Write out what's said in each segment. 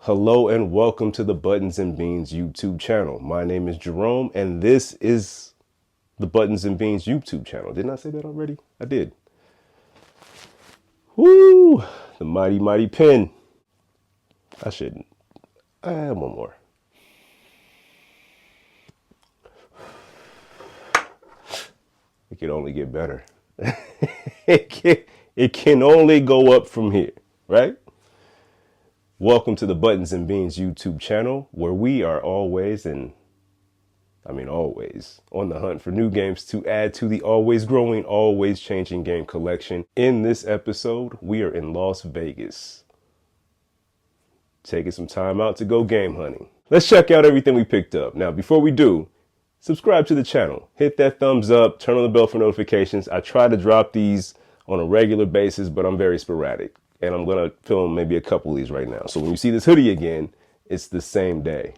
Hello and welcome to the Buttons and Beans YouTube channel. My name is Jerome and this is the Buttons and Beans YouTube channel. Didn't I say that already? I did. Woo! The mighty pen. I shouldn't. I have one more. It can only get better. it can only go up from here, right? Welcome to the Buttons and Beans YouTube channel, where we are always on the hunt for new games to add to the always growing, always changing game collection. In this episode, we are in Las Vegas, taking some time out to go game hunting. Let's check out everything we picked up. Now, before we do, subscribe to the channel, hit that thumbs up, turn on the bell for notifications. I try to drop these on a regular basis, but I'm very sporadic. And I'm going to film maybe a couple of these right now. So when you see this hoodie again, it's the same day.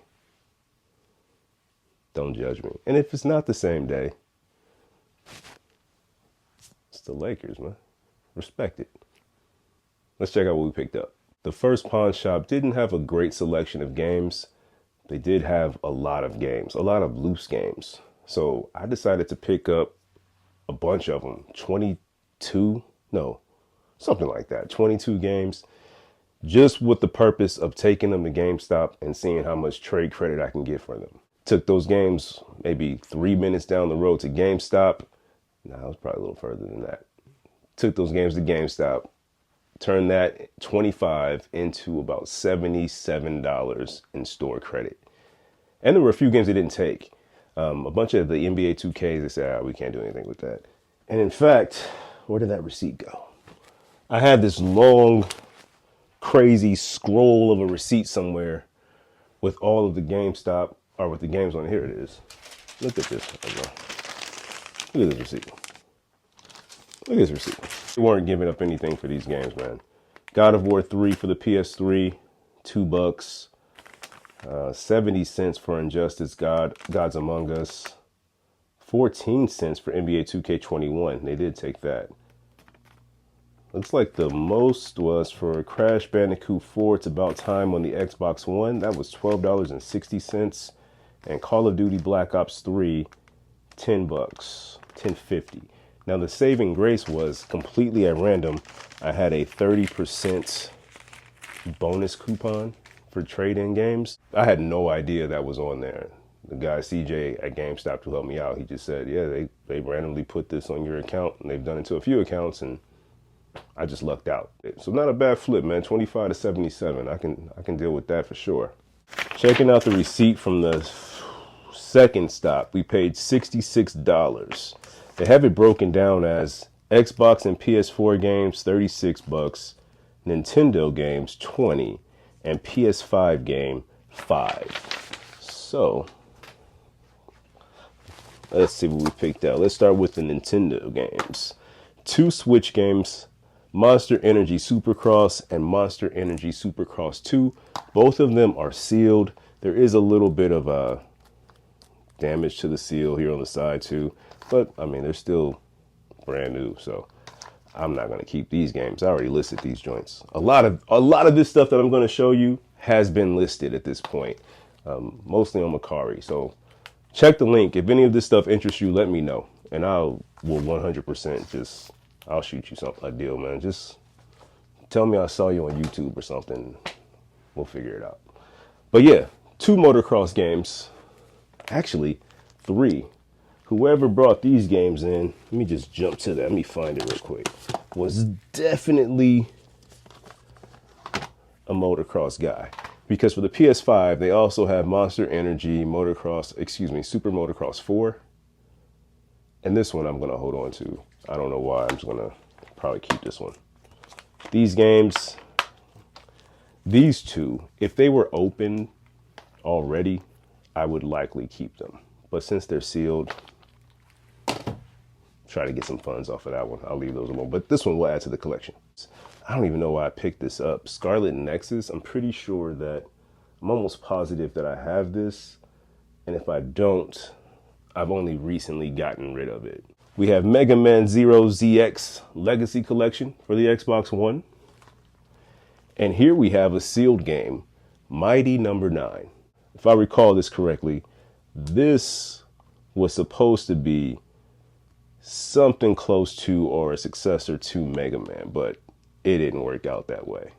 Don't judge me. And if it's not the same day, it's the Lakers, man. Respect it. Let's check out what we picked up. The first pawn shop didn't have a great selection of games. They did have a lot of games, a lot of loose games. So I decided to pick up a bunch of them. 22 games, just with the purpose of taking them to GameStop and seeing how much trade credit I can get for them. Took those games maybe 3 minutes down the road to GameStop. No, it was probably a little further than that. Took those games to GameStop, turned that 25 into about $77 in store credit. And there were a few games they didn't take. A bunch of the NBA 2Ks, they said, we can't do anything with that. And in fact, where did that receipt go? I had this long, crazy scroll of a receipt somewhere with all of the GameStop, or with the games on it. Here it is. Look at this. Look at this receipt. Look at this receipt. They weren't giving up anything for these games, man. God of War 3 for the PS3, $2. 70 cents for Injustice, Gods Among Us. 14 cents for NBA 2K21. They did take that. Looks like the most was for Crash Bandicoot 4, It's About Time on the Xbox One. That was $12.60. And Call of Duty Black Ops 3, $10, $10.50. Now the saving grace was completely at random. I had a 30% bonus coupon for trade-in games. I had no idea that was on there. The guy CJ at GameStop who helped me out, he just said, yeah, they randomly put this on your account, and they've done it to a few accounts, and I just lucked out. So not a bad flip, man. 25 to 77. I can deal with that for sure. Checking out the receipt from the second stop, we paid $66. They have it broken down as Xbox and PS4 games, $36, Nintendo games, $20, and PS5 game, $5. So let's see what we picked out. Let's start with the Nintendo games. 2 Switch games, Monster Energy Supercross and Monster Energy Supercross 2. Both of them are sealed. There is a little bit of damage to the seal here on the side too, but I mean, they're still brand new, so I'm not going to keep these games. I already listed these joints. A lot of this stuff that I'm going to show you has been listed at this point, mostly on Macari. So check the link. If any of this stuff interests you, let me know, and I'll 100% I'll shoot you a deal, man. Just tell me I saw you on YouTube or something. We'll figure it out. But yeah, 2 motocross games. Actually, 3. Whoever brought these games in, let me just jump to that. Let me find it real quick. Was definitely a motocross guy. Because for the PS5, they also have Monster Energy Super Motocross 4. And this one I'm going to hold on to. I don't know why. I'm just going to probably keep this one. These games, these 2, if they were open already, I would likely keep them. But since they're sealed, try to get some funds off of that one. I'll leave those alone. But this one will add to the collection. I don't even know why I picked this up. Scarlet Nexus. I'm pretty sure that, I'm almost positive that I have this. And if I don't, I've only recently gotten rid of it. We have Mega Man Zero ZX Legacy Collection for the Xbox One. And here we have a sealed game, Mighty Number 9. If I recall this correctly, this was supposed to be something close to or a successor to Mega Man, but it didn't work out that way.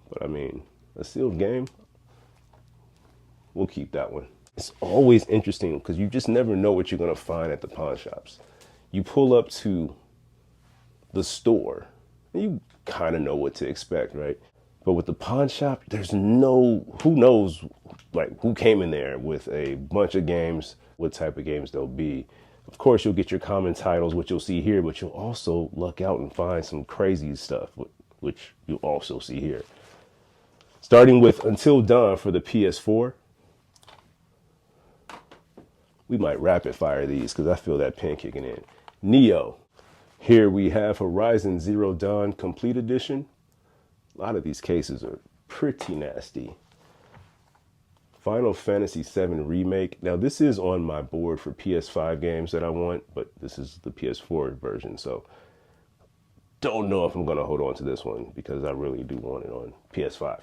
But I mean, a sealed game, we'll keep that one. It's always interesting because you just never know what you're going to find at the pawn shops. You pull up to the store and you kind of know what to expect, right? But with the pawn shop, there's who knows, like who came in there with a bunch of games, what type of games they'll be. Of course, you'll get your common titles, which you'll see here, but you'll also luck out and find some crazy stuff, which you'll also see here. Starting with Until Dawn for the PS4. We might rapid fire these because I feel that pen kicking in. Neo. Here we have Horizon Zero Dawn Complete Edition. A lot of these cases are pretty nasty. Final Fantasy VII Remake. Now this is on my board for PS5 games that I want, but this is the PS4 version, so don't know if I'm going to hold on to this one because I really do want it on PS5.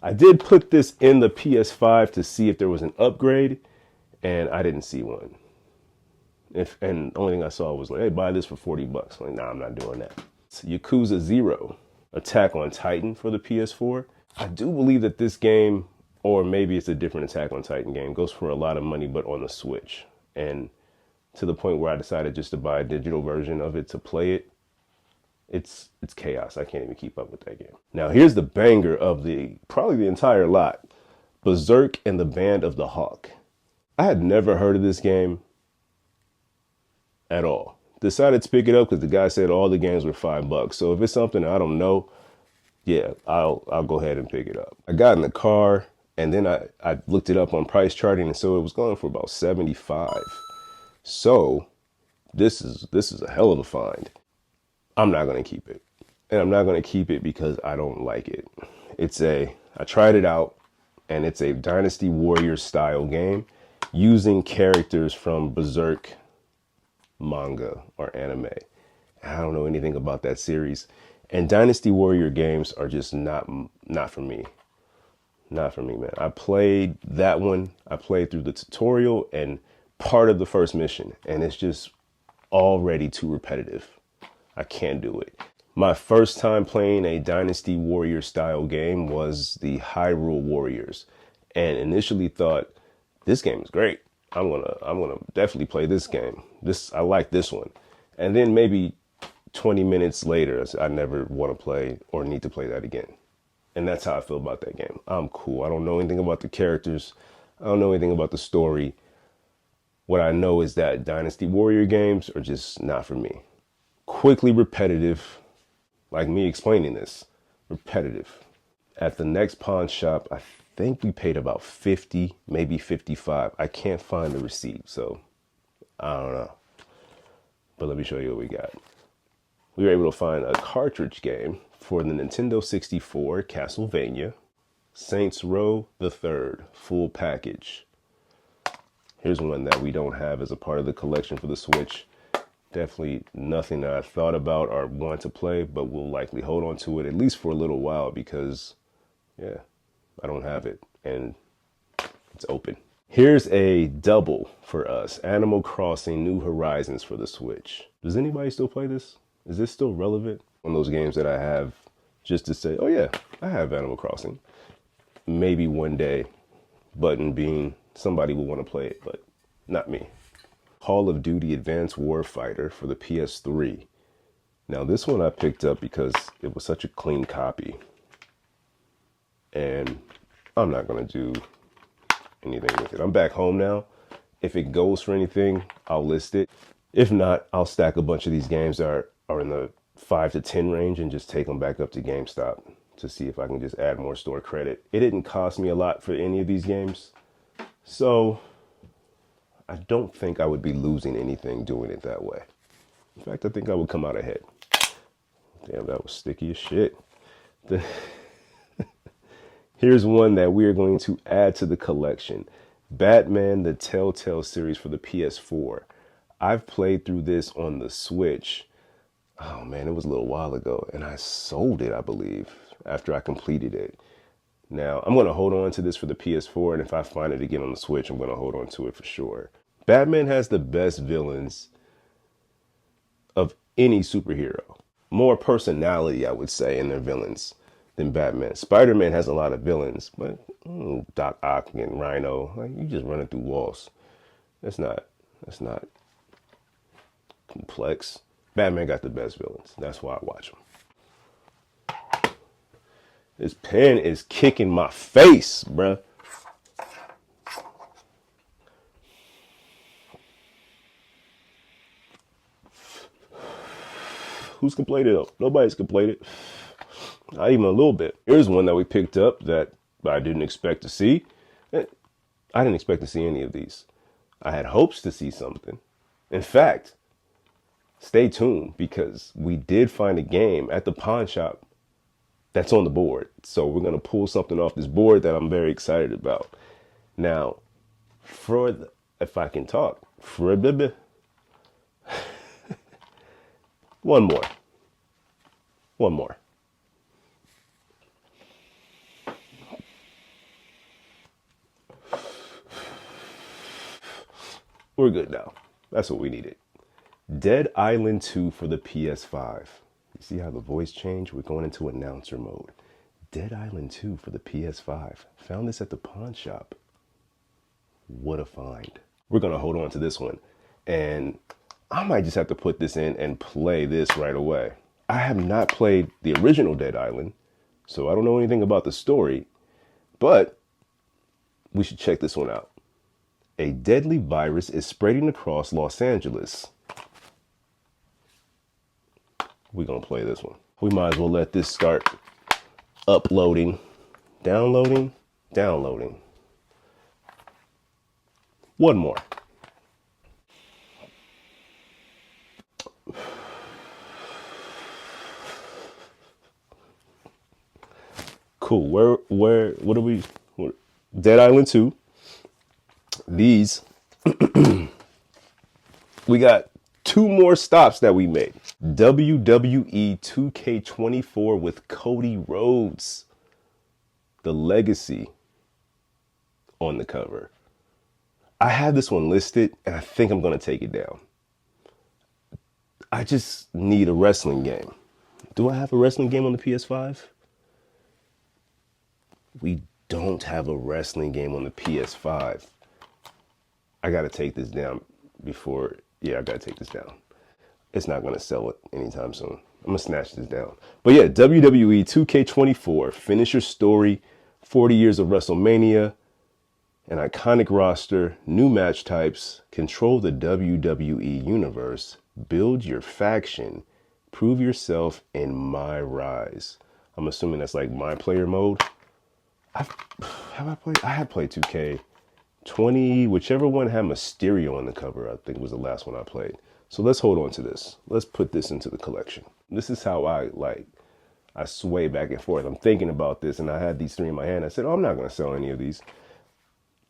I did put this in the PS5 to see if there was an upgrade, and I didn't see one. And the only thing I saw was like, hey, buy this for $40. I'm like, nah, I'm not doing that. It's Yakuza 0, Attack on Titan for the PS4. I do believe that this game, or maybe it's a different Attack on Titan game, goes for a lot of money, but on the Switch. And to the point where I decided just to buy a digital version of it to play it. It's chaos. I can't even keep up with that game. Now here's the banger of probably the entire lot. Berserk and the Band of the Hawk. I had never heard of this game at all. Decided to pick it up because the guy said all the games were $5. So if it's something I don't know, yeah, I'll go ahead and pick it up. I got in the car and then I looked it up on price charting, and so it was going for about $75. So this is a hell of a find. I'm not going to keep it. And I'm not going to keep it because I don't like it. I tried it out, and it's a Dynasty Warriors style game using characters from Berserk manga or anime. I don't know anything about that series. And Dynasty Warrior games are just not for me. Not for me, man. I played that one. I played through the tutorial and part of the first mission, and it's just already too repetitive. I can't do it. My first time playing a Dynasty Warrior style game was the Hyrule Warriors, and initially thought this game is great. I'm gonna definitely play this game. I like this one. And then maybe 20 minutes later, I never want to play or need to play that again. And that's how I feel about that game. I'm cool. I don't know anything about the characters. I don't know anything about the story. What I know is that Dynasty Warrior games are just not for me. Quickly repetitive, like me explaining this, repetitive. At the next pawn shop, I think we paid about 50, maybe 55. I can't find the receipt, so I don't know. But let me show you what we got. We were able to find a cartridge game for the Nintendo 64, Castlevania, Saints Row the Third, full package. Here's one that we don't have as a part of the collection for the Switch. Definitely nothing that I thought about or want to play, but we'll likely hold on to it at least for a little while because, yeah, I don't have it and it's open. Here's a double for us. Animal Crossing New Horizons for the Switch. Does anybody still play this? Is this still relevant? One of those games that I have just to say, oh yeah, I have Animal Crossing. Maybe one day, button being somebody will want to play it, but not me. Call of Duty Advanced Warfighter for the PS3. Now this one I picked up because it was such a clean copy. And I'm not going to do anything with it. I'm back home now. If it goes for anything, I'll list it. If not, I'll stack a bunch of these games that are in the 5 to 10 range and just take them back up to GameStop to see if I can just add more store credit. It didn't cost me a lot for any of these games, so I don't think I would be losing anything doing it that way. In fact, I think I would come out ahead. Damn, that was sticky as shit. Here's one that we are going to add to the collection. Batman, the Telltale series for the PS4. I've played through this on the Switch. Oh man, it was a little while ago, and I sold it, I believe, after I completed it. Now, I'm going to hold on to this for the PS4, and if I find it again on the Switch, I'm going to hold on to it for sure. Batman has the best villains of any superhero. More personality, I would say, in their villains than Batman. Spider-Man has a lot of villains, but Doc Ock and Rhino, like, you just running through walls. That's not complex. Batman got the best villains. That's why I watch them. This pen is kicking my face, bruh. Who's complaining though? Nobody's complaining. Not even a little bit. Here's one that we picked up that I didn't expect to see. I didn't expect to see any of these. I had hopes to see something. In fact, stay tuned because we did find a game at the pawn shop that's on the board. So we're going to pull something off this board that I'm very excited about. Now, if I can talk, one more. We're good now. That's what we needed. Dead Island 2 for the PS5. You see how the voice changed? We're going into announcer mode. Dead Island 2 for the PS5. Found this at the pawn shop. What a find. We're going to hold on to this one. And I might just have to put this in and play this right away. I have not played the original Dead Island, so I don't know anything about the story, but we should check this one out. A deadly virus is spreading across Los Angeles. We're going to play this one. We might as well let this start uploading, downloading. One more. Cool. What are we? Dead Island 2. These, we got 2 more stops that we made. WWE 2K24 with Cody Rhodes, the legacy on the cover. I have this one listed and I think I'm going to take it down. I just need a wrestling game. Do I have a wrestling game on the PS5? We don't have a wrestling game on the PS5. I got to take this down before. Yeah, I got to take this down. It's not going to sell it anytime soon. I'm going to snatch this down. But yeah, WWE 2K24, finish your story, 40 years of WrestleMania, an iconic roster, new match types, control the WWE universe, build your faction, prove yourself in my rise. I'm assuming that's like my player mode. I had played 2K20, whichever one had Mysterio on the cover, I think was the last one I played. So let's hold on to this. Let's put this into the collection. This is how I sway back and forth. I'm thinking about this and I had these 3 in my hand. I said, oh, I'm not going to sell any of these.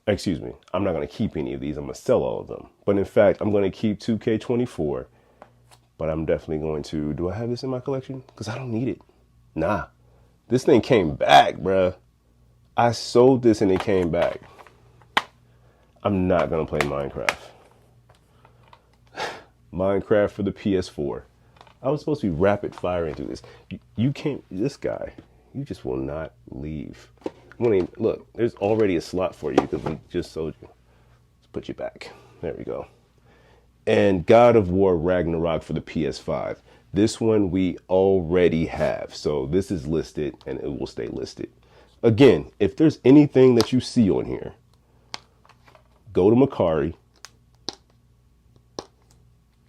Excuse me. I'm not going to keep any of these. I'm going to sell all of them. But in fact, I'm going to keep 2K24. But I'm definitely going to, do I have this in my collection? Because I don't need it. Nah. This thing came back, bruh. I sold this and it came back. I'm not going to play Minecraft. Minecraft for the PS4. I was supposed to be rapid firing through this. You can't, this guy, you just will not leave. Look, there's already a slot for you because we just sold you. Let's put you back. There we go. And God of War Ragnarok for the PS5. This one we already have. So this is listed and it will stay listed. Again, if there's anything that you see on here, go to Macari.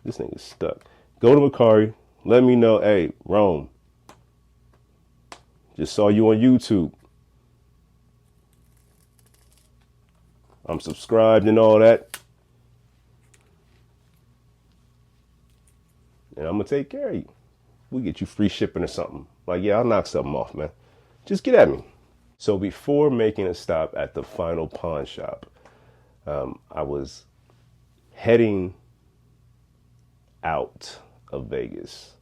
This thing is stuck. Go to Macari. Let me know. Hey, Rome. Just saw you on YouTube. I'm subscribed and all that. And I'm going to take care of you. We'll get you free shipping or something. Like, yeah, I'll knock something off, man. Just get at me. So before making a stop at the final pawn shop, I was heading out of Vegas.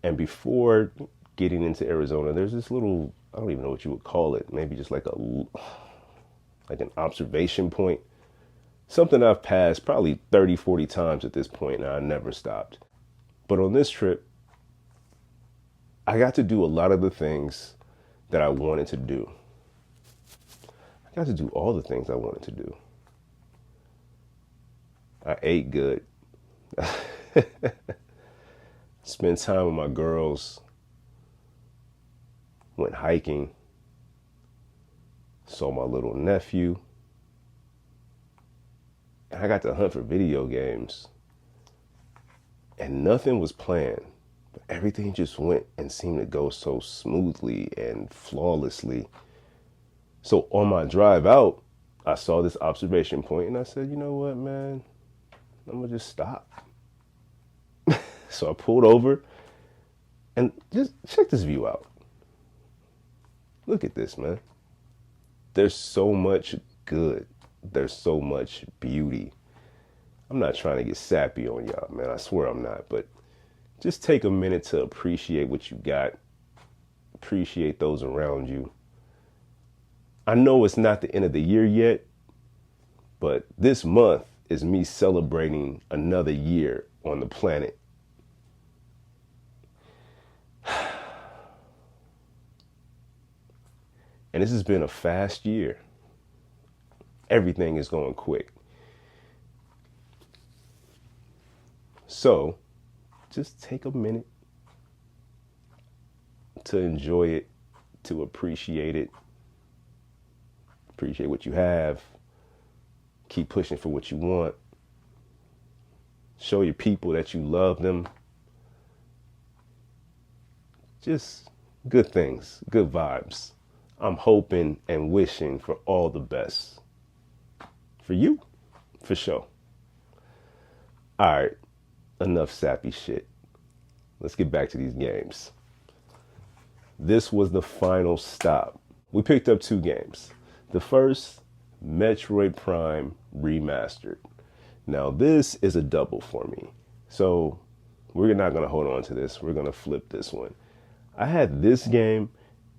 And before getting into Arizona, there's this little I don't even know what you would call it. Maybe just like an observation point. Something I've passed probably 30, 40 times at this point, and I never stopped. But on this trip, I got to do a lot of the things that I wanted to do. I got to do all the things I wanted to do. I ate good. Spent time with my girls. Went hiking. Saw my little nephew. And I got to hunt for video games. And nothing was planned. But everything just went and seemed to go so smoothly and flawlessly. So on my drive out, I saw this observation point and I said, you know what, man? I'm gonna just stop. So I pulled over and just check this view out. Look at this, man. There's so much good. There's so much beauty. I'm not trying to get sappy on y'all, man. I swear I'm not. But just take a minute to appreciate what you got. Appreciate those around you. I know it's not the end of the year yet, but this month is me celebrating another year on the planet. And this has been a fast year. Everything is going quick. So just take a minute to enjoy it, to appreciate it. Appreciate what you have. Keep pushing for what you want. Show your people that you love them. Just good things, good vibes. I'm hoping and wishing for all the best. For you, for sure. All right, enough sappy shit. Let's get back to these games. This was the final stop. We picked up 2 games. The first, Metroid Prime Remastered. Now this is a double for me. So we're not gonna hold on to this. We're gonna flip this one. I had this game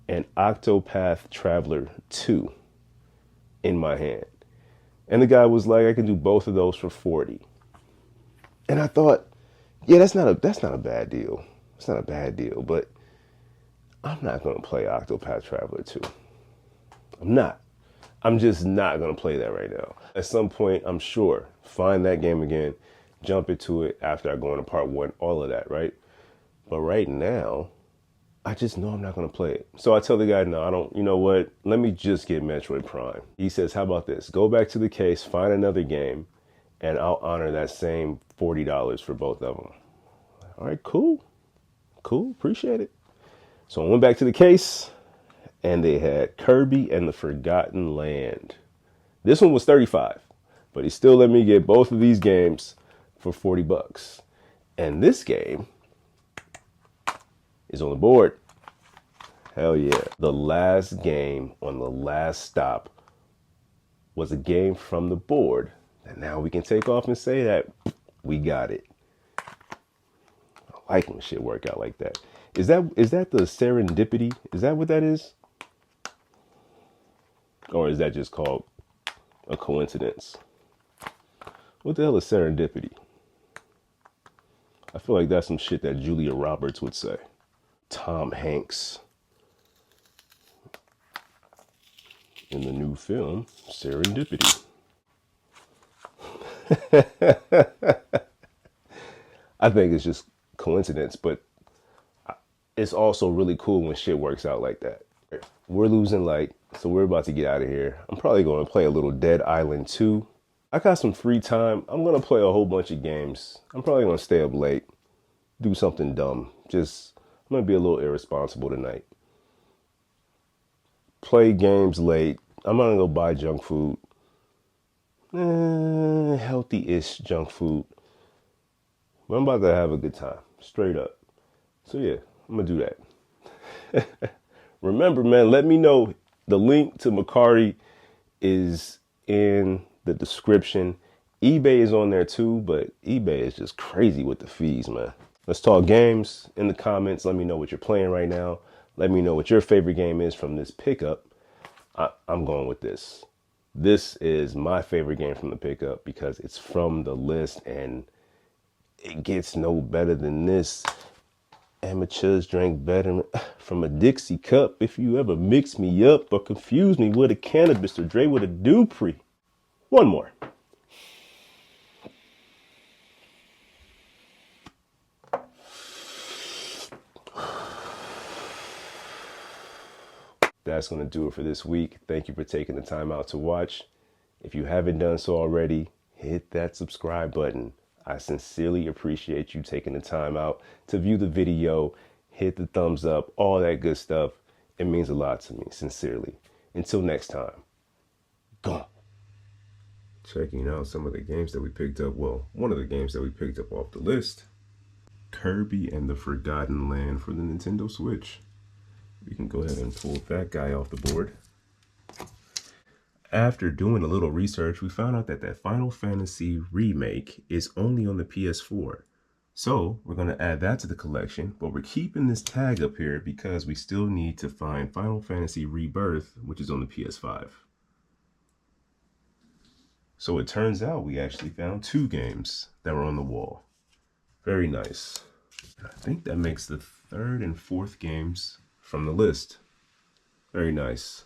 and Octopath Traveler 2 in my hand. And the guy was like, I can do both of those for $40. And I thought, yeah, that's not a bad deal. It's not a bad deal, but I'm not gonna play Octopath Traveler 2. I'm not. I'm just not gonna play that right now. At some point, I'm sure, find that game again, jump into it after I go into part 1, all of that, right? But right now, I just know I'm not gonna play it. So I tell the guy, no, I don't, you know what? Let me just get Metroid Prime. He says, how about this? Go back to the case, find another game, and I'll honor that same $40 for both of them. All right, cool. Cool, appreciate it. So I went back to the case, and they had Kirby and the Forgotten Land. This one was $35, but he still let me get both of these games for $40. And this game is on the board. Hell yeah. The last game on the last stop was a game from the board. And now we can take off and say that we got it. I like when shit work out like that. Is that the serendipity? Is that what that is? Or is that just called a coincidence? What the hell is serendipity? I feel like that's some shit that Julia Roberts would say. Tom Hanks in the new film Serendipity. I think it's just coincidence, but it's also really cool when shit works out like that. We're losing light, so we're about to get out of here. I'm probably going to play a little Dead Island 2. I got some free time. I'm going to play a whole bunch of games. I'm probably going to stay up late, do something dumb. I'm going to be a little irresponsible tonight. Play games late. I'm going to go buy junk food. Healthy-ish junk food. But I'm about to have a good time. Straight up. So yeah, I'm going to do that. Remember, man, let me know. The link to Macari is in the description. eBay is on there too, but eBay is just crazy with the fees, man. Let's talk games in the comments. Let me know what you're playing right now. Let me know what your favorite game is from this pickup. I'm going with this. This is my favorite game from the pickup because it's from the list and it gets no better than this. Amateurs drank better from a Dixie cup. If you ever mix me up or confuse me with a cannabis or Dre with a Dupree. One more. That's going to do it for this week. Thank you for taking the time out to watch. If you haven't done so already, hit that subscribe button. I sincerely appreciate you taking the time out to view the video, hit the thumbs up, all that good stuff. It means a lot to me, sincerely. Until next time, gone. Checking out some of the games that we picked up. Well, one of the games that we picked up off the list. Kirby and the Forgotten Land for the Nintendo Switch. We can go ahead and pull that guy off the board. After doing a little research, we found out that that Final Fantasy remake is only on the PS4. So we're going to add that to the collection, but we're keeping this tag up here because we still need to find Final Fantasy Rebirth, which is on the PS5. So it turns out we actually found two games that were on the wall. Very nice. I think that makes the third and fourth games from the list. Very nice.